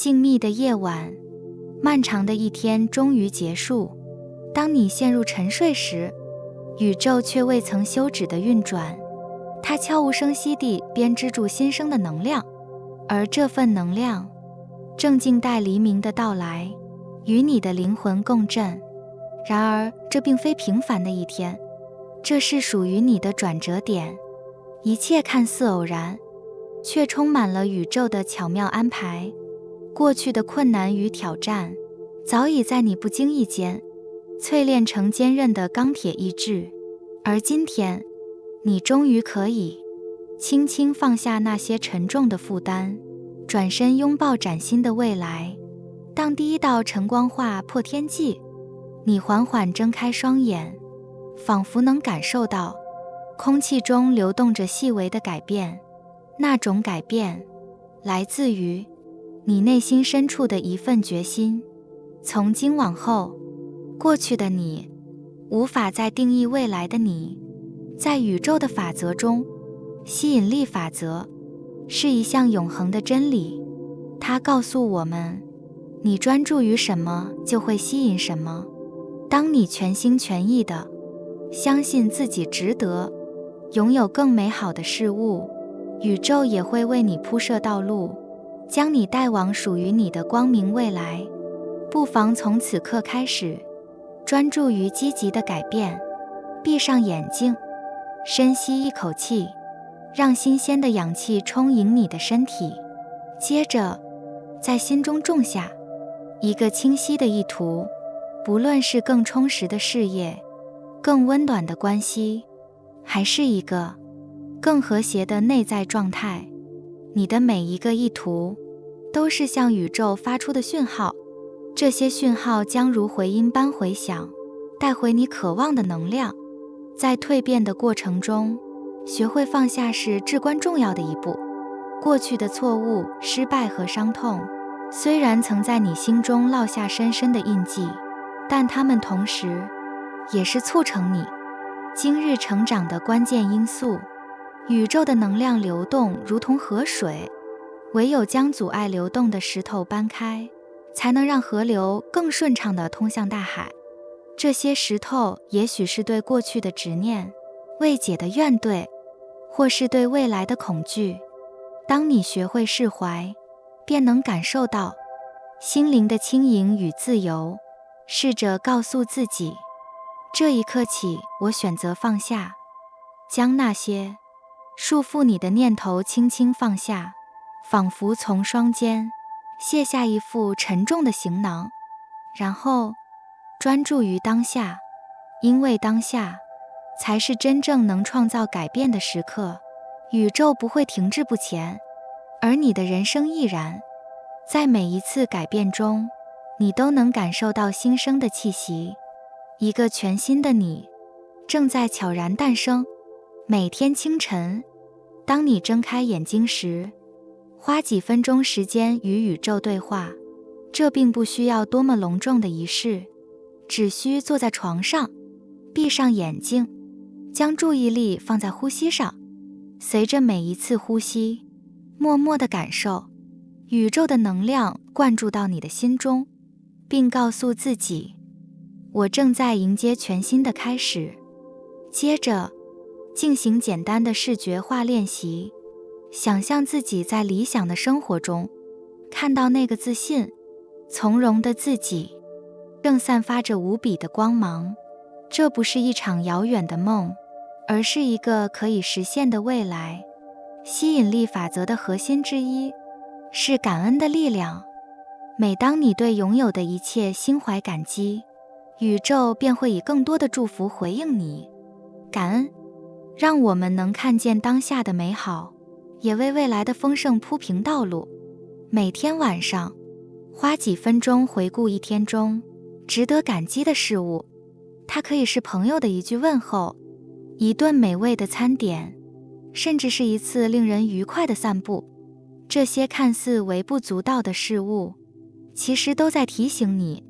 静谧的夜晚，漫长的一天终于结束。当你陷入沉睡时，宇宙却未曾休止的运转，它悄无声息地编织住新生的能量，而这份能量正静待黎明的到来，与你的灵魂共振。然而，这并非平凡的一天，这是属于你的转折点。一切看似偶然，却充满了宇宙的巧妙安排。过去的困难与挑战，早已在你不经意间淬炼成坚韧的钢铁意志，而今天，你终于可以轻轻放下那些沉重的负担，转身拥抱崭新的未来。当第一道晨光划破天际，你缓缓睁开双眼，仿佛能感受到空气中流动着细微的改变。那种改变来自于你内心深处的一份决心。从今往后，过去的你无法再定义未来的你。在宇宙的法则中，吸引力法则是一项永恒的真理，它告诉我们，你专注于什么就会吸引什么。当你全心全意地相信自己值得拥有更美好的事物，宇宙也会为你铺设道路，将你带往属于你的光明未来。不妨从此刻开始，专注于积极的改变。闭上眼睛，深吸一口气，让新鲜的氧气充盈你的身体。接着，在心中种下一个清晰的意图，不论是更充实的事业、更温暖的关系，还是一个更和谐的内在状态，你的每一个意图都是向宇宙发出的讯号。这些讯号将如回音般回响，带回你渴望的能量。在蜕变的过程中，学会放下是至关重要的一步。过去的错误、失败和伤痛，虽然曾在你心中烙下深深的印记，但它们同时也是促成你今日成长的关键因素。宇宙的能量流动如同河水，唯有将阻碍流动的石头搬开，才能让河流更顺畅地通向大海。这些石头也许是对过去的执念、未解的怨怼，或是对未来的恐惧。当你学会释怀，便能感受到心灵的轻盈与自由。试着告诉自己，这一刻起，我选择放下，将那些束缚你的念头轻轻放下，仿佛从双肩卸下一副沉重的行囊，然后专注于当下，因为当下才是真正能创造改变的时刻。宇宙不会停滞不前，而你的人生亦然。在每一次改变中，你都能感受到新生的气息，一个全新的你正在悄然诞生。每天清晨，当你睁开眼睛时，花几分钟时间与宇宙对话。这并不需要多么隆重的仪式，只需坐在床上，闭上眼睛，将注意力放在呼吸上。随着每一次呼吸，默默地感受宇宙的能量灌注到你的心中，并告诉自己，我正在迎接全新的开始。接着，进行简单的视觉化练习，想象自己在理想的生活中，看到那个自信、从容的自己，正散发着无比的光芒。这不是一场遥远的梦，而是一个可以实现的未来。吸引力法则的核心之一是感恩的力量。每当你对拥有的一切心怀感激，宇宙便会以更多的祝福回应你。感恩让我们能看见当下的美好，也为未来的丰盛铺平道路。每天晚上，花几分钟回顾一天中值得感激的事物，它可以是朋友的一句问候，一顿美味的餐点，甚至是一次令人愉快的散步。这些看似微不足道的事物，其实都在提醒你，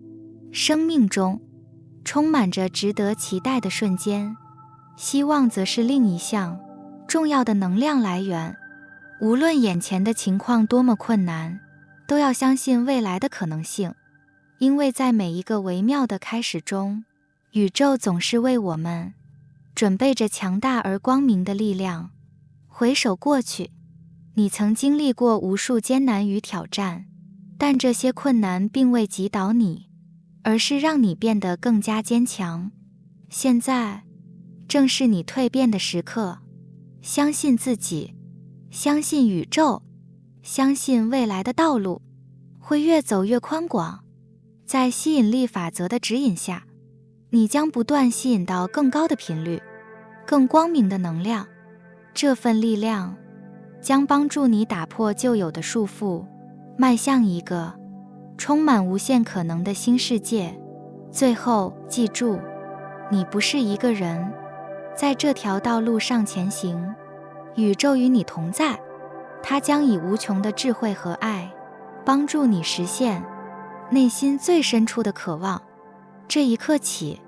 生命中充满着值得期待的瞬间。希望则是另一项重要的能量来源。无论眼前的情况多么困难，都要相信未来的可能性，因为在每一个微妙的开始中，宇宙总是为我们准备着强大而光明的力量。回首过去，你曾经历过无数艰难与挑战，但这些困难并未击倒你，而是让你变得更加坚强。现在正是你蜕变的时刻，相信自己，相信宇宙，相信未来的道路会越走越宽广。在吸引力法则的指引下，你将不断吸引到更高的频率，更光明的能量。这份力量将帮助你打破旧有的束缚，迈向一个充满无限可能的新世界。最后，记住，你不是一个人，在这条道路上前行，宇宙与你同在，它将以无穷的智慧和爱帮助你实现内心最深处的渴望。这一刻起，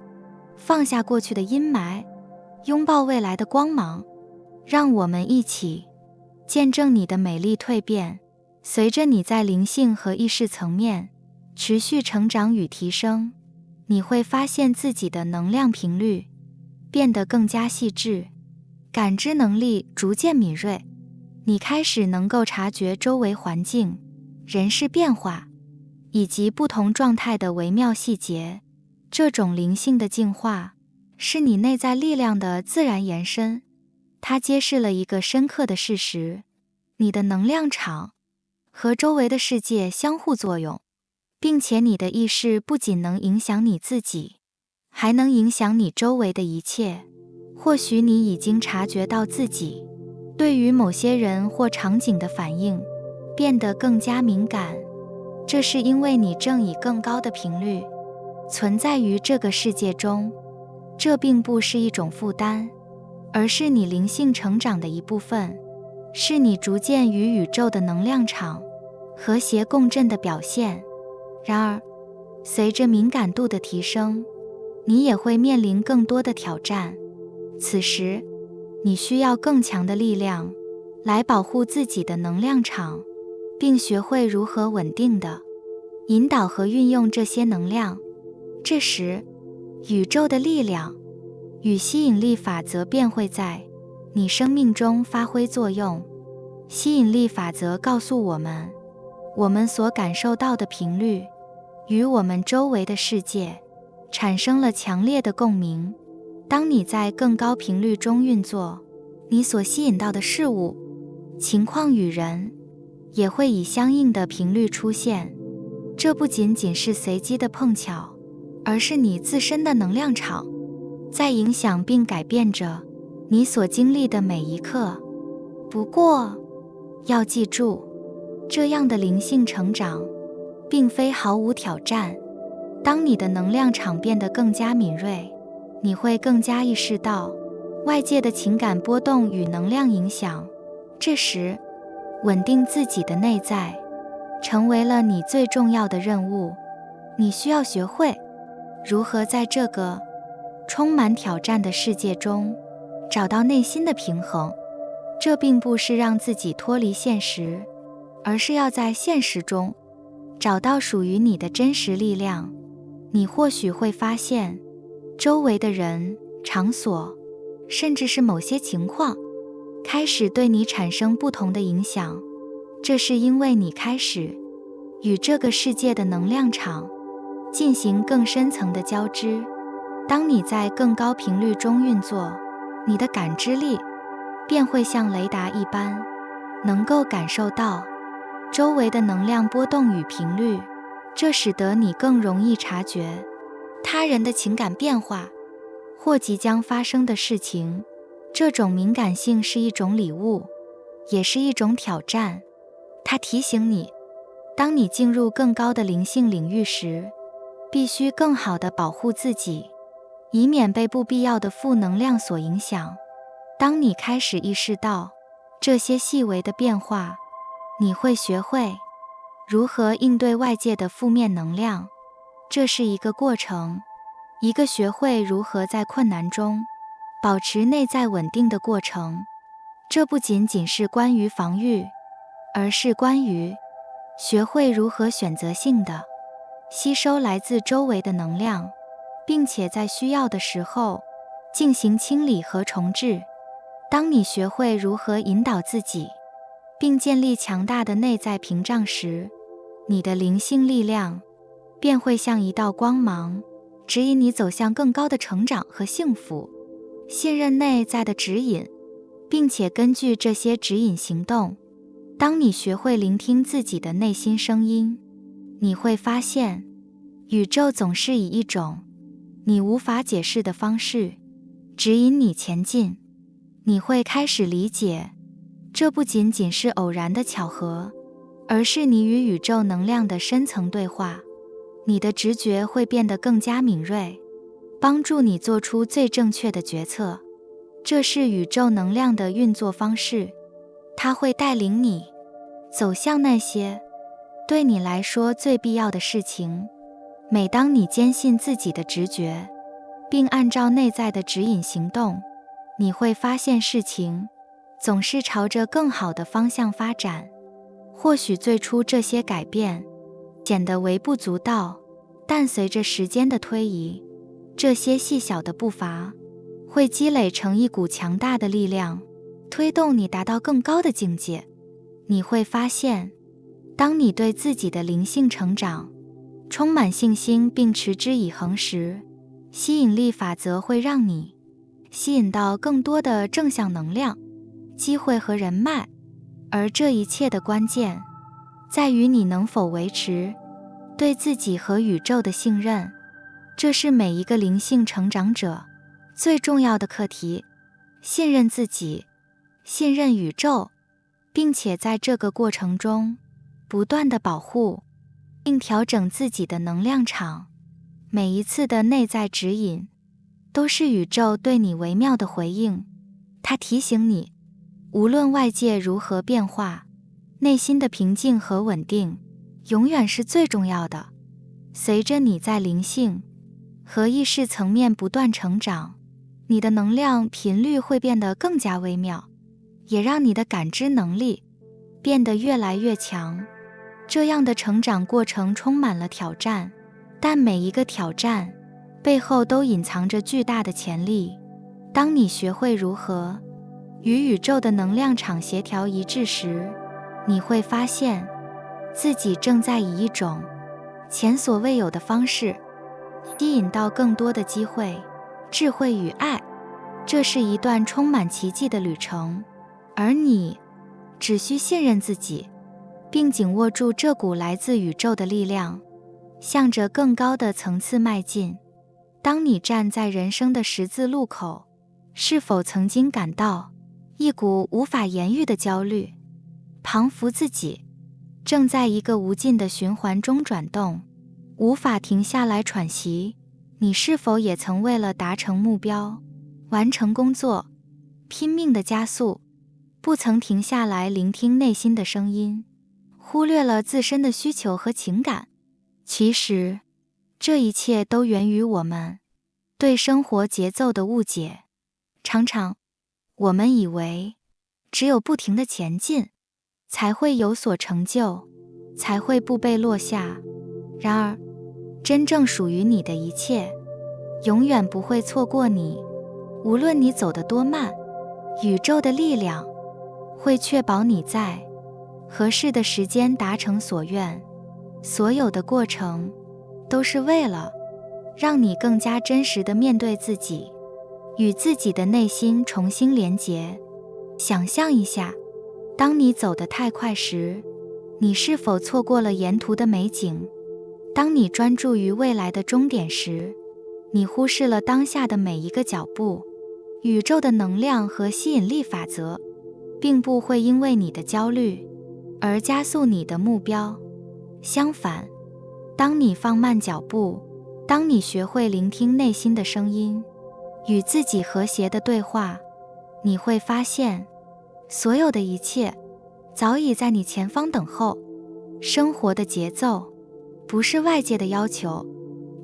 放下过去的阴霾，拥抱未来的光芒。让我们一起见证你的美丽蜕变。随着你在灵性和意识层面持续成长与提升，你会发现自己的能量频率变得更加细致，感知能力逐渐敏锐。你开始能够察觉周围环境、人事变化以及不同状态的微妙细节。这种灵性的进化是你内在力量的自然延伸，它揭示了一个深刻的事实：你的能量场和周围的世界相互作用，并且你的意识不仅能影响你自己，还能影响你周围的一切。或许你已经察觉到自己对于某些人或场景的反应变得更加敏感，这是因为你正以更高的频率存在于这个世界中。这并不是一种负担，而是你灵性成长的一部分，是你逐渐与宇宙的能量场和谐共振的表现。然而，随着敏感度的提升，你也会面临更多的挑战。此时，你需要更强的力量来保护自己的能量场，并学会如何稳定地引导和运用这些能量。这时，宇宙的力量与吸引力法则便会在你生命中发挥作用。吸引力法则告诉我们，我们所感受到的频率与我们周围的世界产生了强烈的共鸣。当你在更高频率中运作，你所吸引到的事物、情况与人也会以相应的频率出现。这不仅仅是随机的碰巧，而是你自身的能量场在影响并改变着你所经历的每一刻。不过，要记住，这样的灵性成长并非毫无挑战。当你的能量场变得更加敏锐，你会更加意识到外界的情感波动与能量影响。这时，稳定自己的内在成为了你最重要的任务。你需要学会如何在这个充满挑战的世界中找到内心的平衡。这并不是让自己脱离现实，而是要在现实中找到属于你的真实力量。你或许会发现，周围的人、场所，甚至是某些情况，开始对你产生不同的影响。这是因为你开始与这个世界的能量场进行更深层的交织。当你在更高频率中运作，你的感知力便会像雷达一般，能够感受到周围的能量波动与频率。这使得你更容易察觉他人的情感变化或即将发生的事情。这种敏感性是一种礼物，也是一种挑战。它提醒你，当你进入更高的灵性领域时，必须更好地保护自己，以免被不必要的负能量所影响。当你开始意识到这些细微的变化，你会学会如何应对外界的负面能量。这是一个过程，一个学会如何在困难中保持内在稳定的过程。这不仅仅是关于防御，而是关于学会如何选择性的吸收来自周围的能量，并且在需要的时候进行清理和重置。当你学会如何引导自己，并建立强大的内在屏障时，你的灵性力量便会像一道光芒，指引你走向更高的成长和幸福。信任内在的指引，并且根据这些指引行动。当你学会聆听自己的内心声音，你会发现，宇宙总是以一种你无法解释的方式指引你前进。你会开始理解，这不仅仅是偶然的巧合，而是你与宇宙能量的深层对话。你的直觉会变得更加敏锐，帮助你做出最正确的决策。这是宇宙能量的运作方式，它会带领你走向那些对你来说最必要的事情。每当你坚信自己的直觉，并按照内在的指引行动，你会发现事情总是朝着更好的方向发展。或许最初这些改变显得微不足道，但随着时间的推移，这些细小的步伐会积累成一股强大的力量，推动你达到更高的境界。你会发现，当你对自己的灵性成长充满信心并持之以恒时，吸引力法则会让你吸引到更多的正向能量、机会和人脉。而这一切的关键在于你能否维持对自己和宇宙的信任。这是每一个灵性成长者最重要的课题：信任自己，信任宇宙，并且在这个过程中不断地保护并调整自己的能量场。每一次的内在指引都是宇宙对你微妙的回应，它提醒你，无论外界如何变化，内心的平静和稳定永远是最重要的。随着你在灵性和意识层面不断成长，你的能量频率会变得更加微妙，也让你的感知能力变得越来越强。这样的成长过程充满了挑战，但每一个挑战背后都隐藏着巨大的潜力。当你学会如何与宇宙的能量场协调一致时，你会发现自己正在以一种前所未有的方式吸引到更多的机会、智慧与爱。这是一段充满奇迹的旅程，而你只需信任自己，并紧握住这股来自宇宙的力量，向着更高的层次迈进。当你站在人生的十字路口，是否曾经感到一股无法言喻的焦虑，彷佛自己正在一个无尽的循环中转动，无法停下来喘息？你是否也曾为了达成目标、完成工作，拼命地加速，不曾停下来聆听内心的声音，忽略了自身的需求和情感？其实，这一切都源于我们对生活节奏的误解。常常，我们以为只有不停地前进，才会有所成就，才会不被落下。然而，真正属于你的一切，永远不会错过你。无论你走得多慢，宇宙的力量会确保你在合适的时间达成所愿。所有的过程都是为了让你更加真实地面对自己，与自己的内心重新连结。想象一下，当你走得太快时，你是否错过了沿途的美景？当你专注于未来的终点时，你忽视了当下的每一个脚步。宇宙的能量和吸引力法则并不会因为你的焦虑而加速你的目标。相反，当你放慢脚步，当你学会聆听内心的声音，与自己和谐的对话，你会发现，所有的一切早已在你前方等候。生活的节奏不是外界的要求，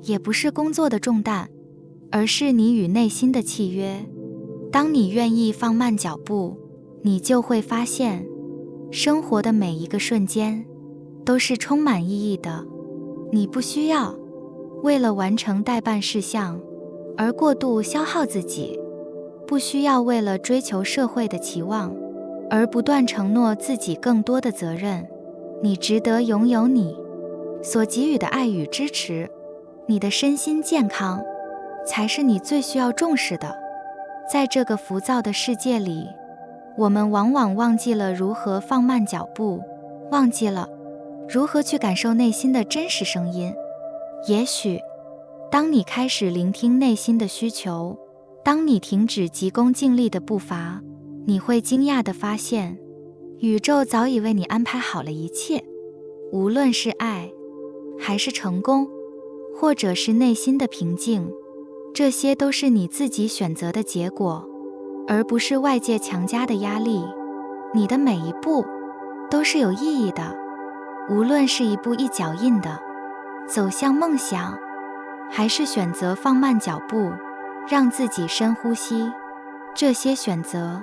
也不是工作的重担，而是你与内心的契约。当你愿意放慢脚步，你就会发现，生活的每一个瞬间都是充满意义的。你不需要为了完成待办事项而过度消耗自己，不需要为了追求社会的期望而不断承诺自己更多的责任。你值得拥有你所给予的爱与支持，你的身心健康才是你最需要重视的。在这个浮躁的世界里，我们往往忘记了如何放慢脚步，忘记了如何去感受内心的真实声音。也许，当你开始聆听内心的需求，当你停止急功近利的步伐，你会惊讶地发现，宇宙早已为你安排好了一切。无论是爱，还是成功，或者是内心的平静，这些都是你自己选择的结果，而不是外界强加的压力。你的每一步都是有意义的，无论是一步一脚印的走向梦想，还是选择放慢脚步，让自己深呼吸，这些选择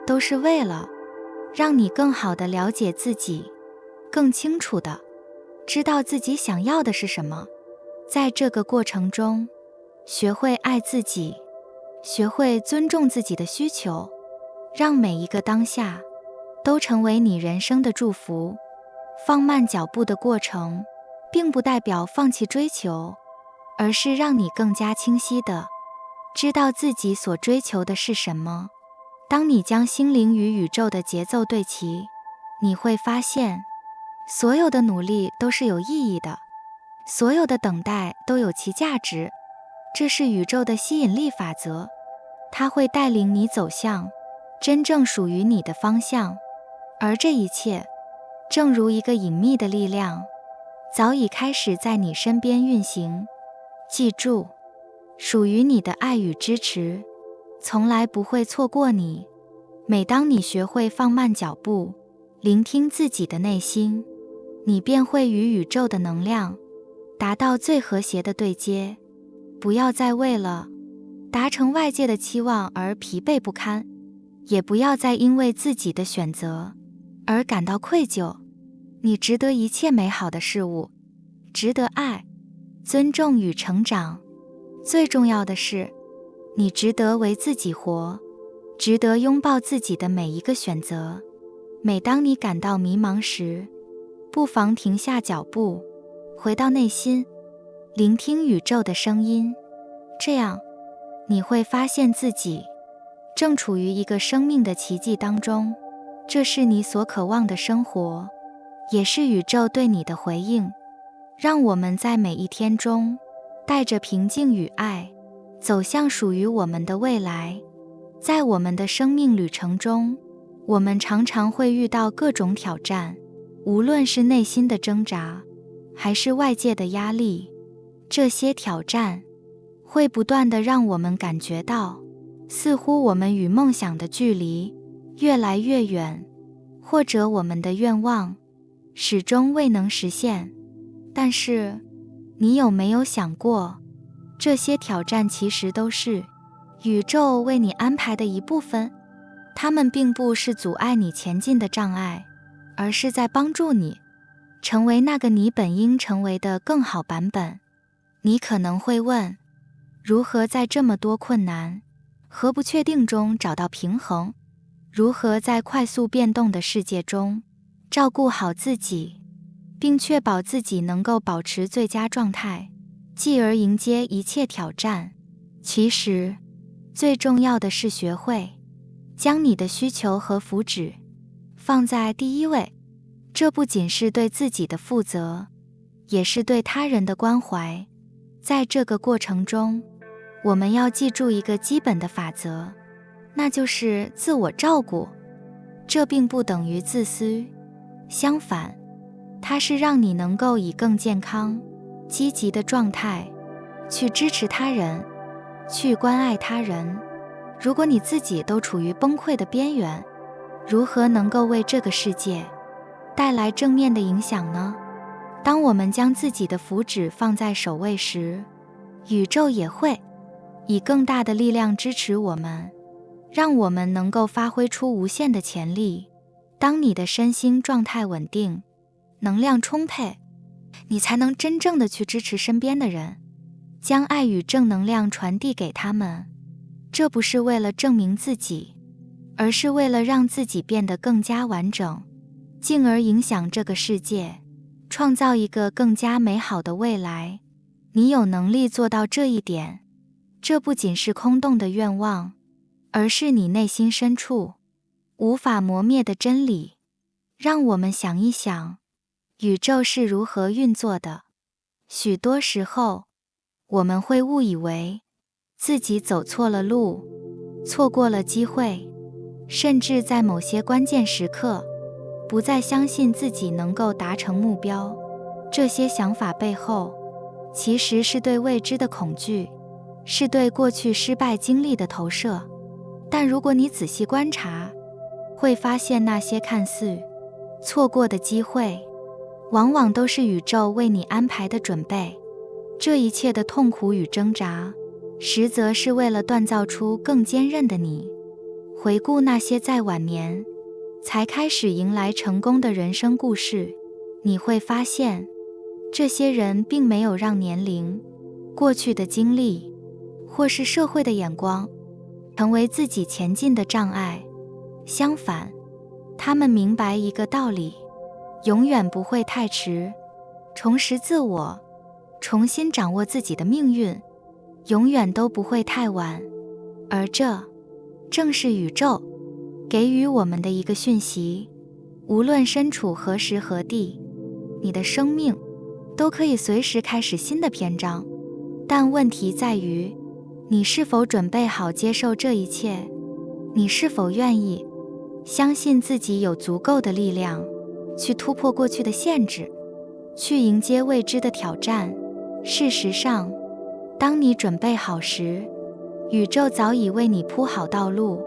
都是为了让你更好地了解自己，更清楚地知道自己想要的是什么。在这个过程中，学会爱自己，学会尊重自己的需求，让每一个当下都成为你人生的祝福。放慢脚步的过程，并不代表放弃追求，而是让你更加清晰地知道自己所追求的是什么。当你将心灵与宇宙的节奏对齐，你会发现，所有的努力都是有意义的，所有的等待都有其价值。这是宇宙的吸引力法则，它会带领你走向真正属于你的方向。而这一切，正如一个隐秘的力量，早已开始在你身边运行。记住，属于你的爱与支持，从来不会错过你。每当你学会放慢脚步，聆听自己的内心，你便会与宇宙的能量达到最和谐的对接。不要再为了达成外界的期望而疲惫不堪，也不要再因为自己的选择而感到愧疚。你值得一切美好的事物，值得爱、尊重与成长。最重要的是，你值得为自己活，值得拥抱自己的每一个选择。每当你感到迷茫时，不妨停下脚步，回到内心，聆听宇宙的声音。这样，你会发现自己正处于一个生命的奇迹当中。这是你所渴望的生活，也是宇宙对你的回应。让我们在每一天中带着平静与爱，走向属于我们的未来。在我们的生命旅程中，我们常常会遇到各种挑战，无论是内心的挣扎，还是外界的压力。这些挑战会不断地让我们感觉到，似乎我们与梦想的距离越来越远，或者我们的愿望始终未能实现。但是，你有没有想过，这些挑战其实都是宇宙为你安排的一部分？它们并不是阻碍你前进的障碍，而是在帮助你成为那个你本应成为的更好版本。你可能会问，如何在这么多困难和不确定中找到平衡？如何在快速变动的世界中照顾好自己，并确保自己能够保持最佳状态，继而迎接一切挑战？其实，最重要的是学会将你的需求和福祉放在第一位。这不仅是对自己的负责，也是对他人的关怀。在这个过程中，我们要记住一个基本的法则，那就是自我照顾。这并不等于自私，相反，它是让你能够以更健康、积极的状态去支持他人，去关爱他人。如果你自己都处于崩溃的边缘，如何能够为这个世界带来正面的影响呢？当我们将自己的福祉放在首位时，宇宙也会以更大的力量支持我们，让我们能够发挥出无限的潜力。当你的身心状态稳定，能量充沛，你才能真正的去支持身边的人，将爱与正能量传递给他们。这不是为了证明自己，而是为了让自己变得更加完整，进而影响这个世界，创造一个更加美好的未来。你有能力做到这一点，这不仅是空洞的愿望，而是你内心深处无法磨灭的真理。让我们想一想，宇宙是如何运作的。许多时候，我们会误以为自己走错了路，错过了机会，甚至在某些关键时刻，不再相信自己能够达成目标。这些想法背后，其实是对未知的恐惧，是对过去失败经历的投射。但如果你仔细观察，会发现那些看似错过的机会，往往都是宇宙为你安排的准备。这一切的痛苦与挣扎，实则是为了锻造出更坚韧的你。回顾那些在晚年才开始迎来成功的人生故事，你会发现，这些人并没有让年龄、过去的经历，或是社会的眼光，成为自己前进的障碍。相反，他们明白一个道理，永远不会太迟。重拾自我，重新掌握自己的命运，永远都不会太晚。而这正是宇宙给予我们的一个讯息，无论身处何时何地，你的生命都可以随时开始新的篇章。但问题在于，你是否准备好接受这一切？你是否愿意相信自己有足够的力量去突破过去的限制，去迎接未知的挑战？事实上，当你准备好时，宇宙早已为你铺好道路。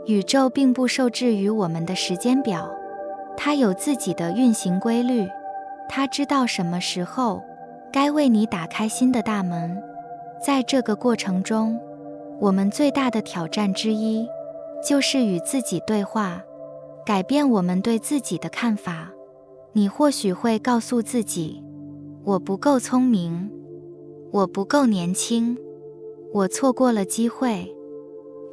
宇宙并不受制于我们的时间表，它有自己的运行规律，它知道什么时候该为你打开新的大门。在这个过程中，我们最大的挑战之一，就是与自己对话，改变我们对自己的看法。你或许会告诉自己，我不够聪明，我不够年轻，我错过了机会。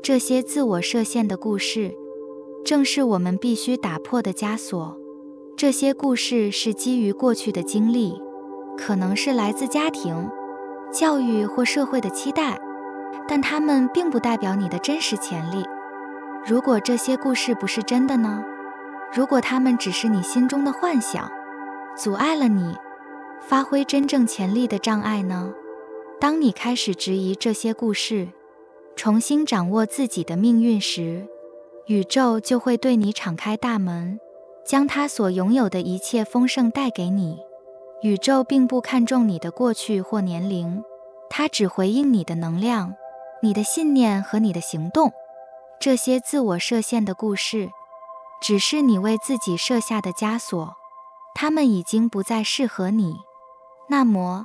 这些自我设限的故事，正是我们必须打破的枷锁。这些故事是基于过去的经历，可能是来自家庭、教育或社会的期待，但它们并不代表你的真实潜力。如果这些故事不是真的呢？如果它们只是你心中的幻想，阻碍了你发挥真正潜力的障碍呢？当你开始质疑这些故事，重新掌握自己的命运时，宇宙就会对你敞开大门，将它所拥有的一切丰盛带给你。宇宙并不看重你的过去或年龄，它只回应你的能量、你的信念和你的行动。这些自我设限的故事，只是你为自己设下的枷锁，它们已经不再适合你。那么，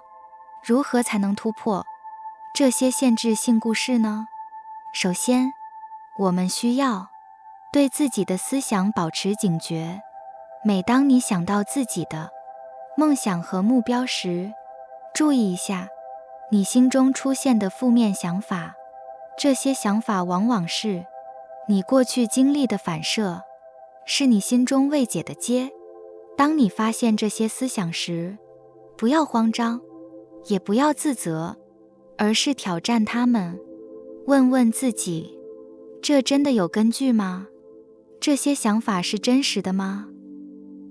如何才能突破这些限制性故事呢？首先，我们需要对自己的思想保持警觉。每当你想到自己的梦想和目标时，注意一下你心中出现的负面想法。这些想法往往是你过去经历的反射，是你心中未解的结。当你发现这些思想时，不要慌张，也不要自责，而是挑战它们。问问自己，这真的有根据吗？这些想法是真实的吗？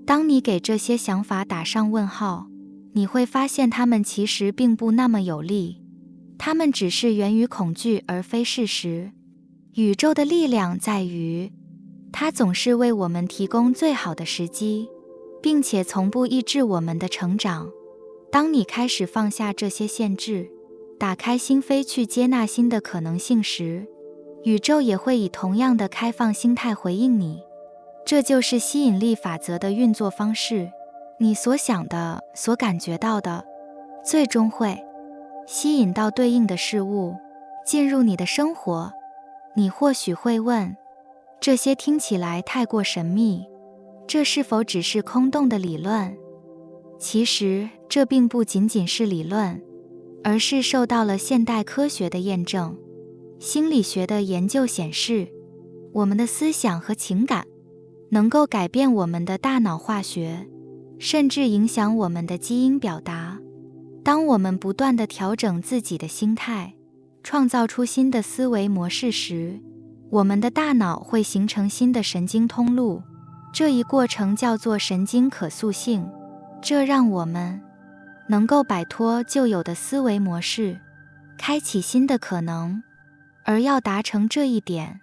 当你给这些想法打上问号，你会发现它们其实并不那么有力，它们只是源于恐惧而非事实。宇宙的力量在于，它总是为我们提供最好的时机，并且从不抑制我们的成长。当你开始放下这些限制，打开心扉去接纳新的可能性时，宇宙也会以同样的开放心态回应你。这就是吸引力法则的运作方式。你所想的、所感觉到的，最终会吸引到对应的事物，进入你的生活。你或许会问，这些听起来太过神秘，这是否只是空洞的理论？其实这并不仅仅是理论，而是受到了现代科学的验证。心理学的研究显示，我们的思想和情感能够改变我们的大脑化学，甚至影响我们的基因表达。当我们不断地调整自己的心态，创造出新的思维模式时，我们的大脑会形成新的神经通路，这一过程叫做神经可塑性。这让我们能够摆脱旧有的思维模式，开启新的可能。而要达成这一点，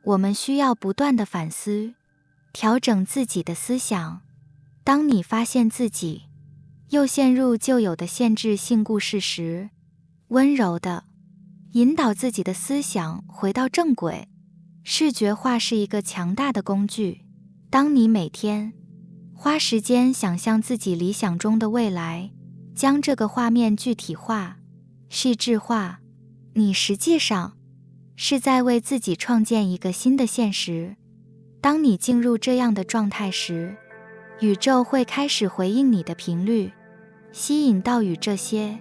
我们需要不断地反思，调整自己的思想。当你发现自己又陷入旧有的限制性故事时，温柔地引导自己的思想回到正轨。视觉化是一个强大的工具。当你每天花时间想象自己理想中的未来，将这个画面具体化、细致化，你实际上是在为自己创建一个新的现实。当你进入这样的状态时，宇宙会开始回应你的频率，吸引到与这些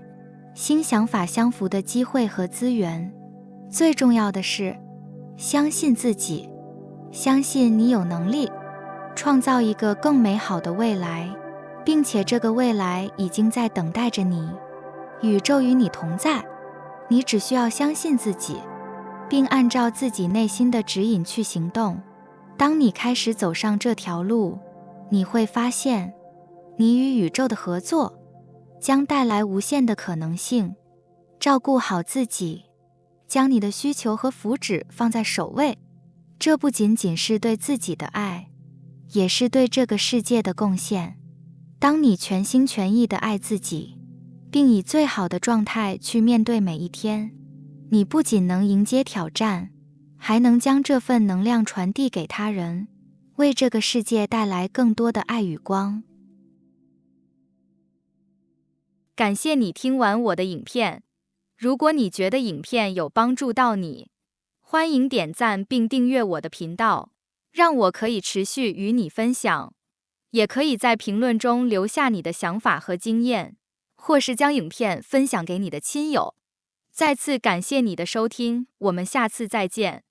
新想法相符的机会和资源。最重要的是，相信自己，相信你有能力创造一个更美好的未来，并且这个未来已经在等待着你。宇宙与你同在，你只需要相信自己，并按照自己内心的指引去行动。当你开始走上这条路，你会发现，你与宇宙的合作将带来无限的可能性。照顾好自己，将你的需求和福祉放在首位，这不仅仅是对自己的爱，也是对这个世界的贡献。当你全心全意地爱自己，并以最好的状态去面对每一天，你不仅能迎接挑战，还能将这份能量传递给他人，为这个世界带来更多的爱与光。感谢你听完我的影片。如果你觉得影片有帮助到你，欢迎点赞并订阅我的频道，让我可以持续与你分享。也可以在评论中留下你的想法和经验，或是将影片分享给你的亲友。再次感谢你的收听，我们下次再见。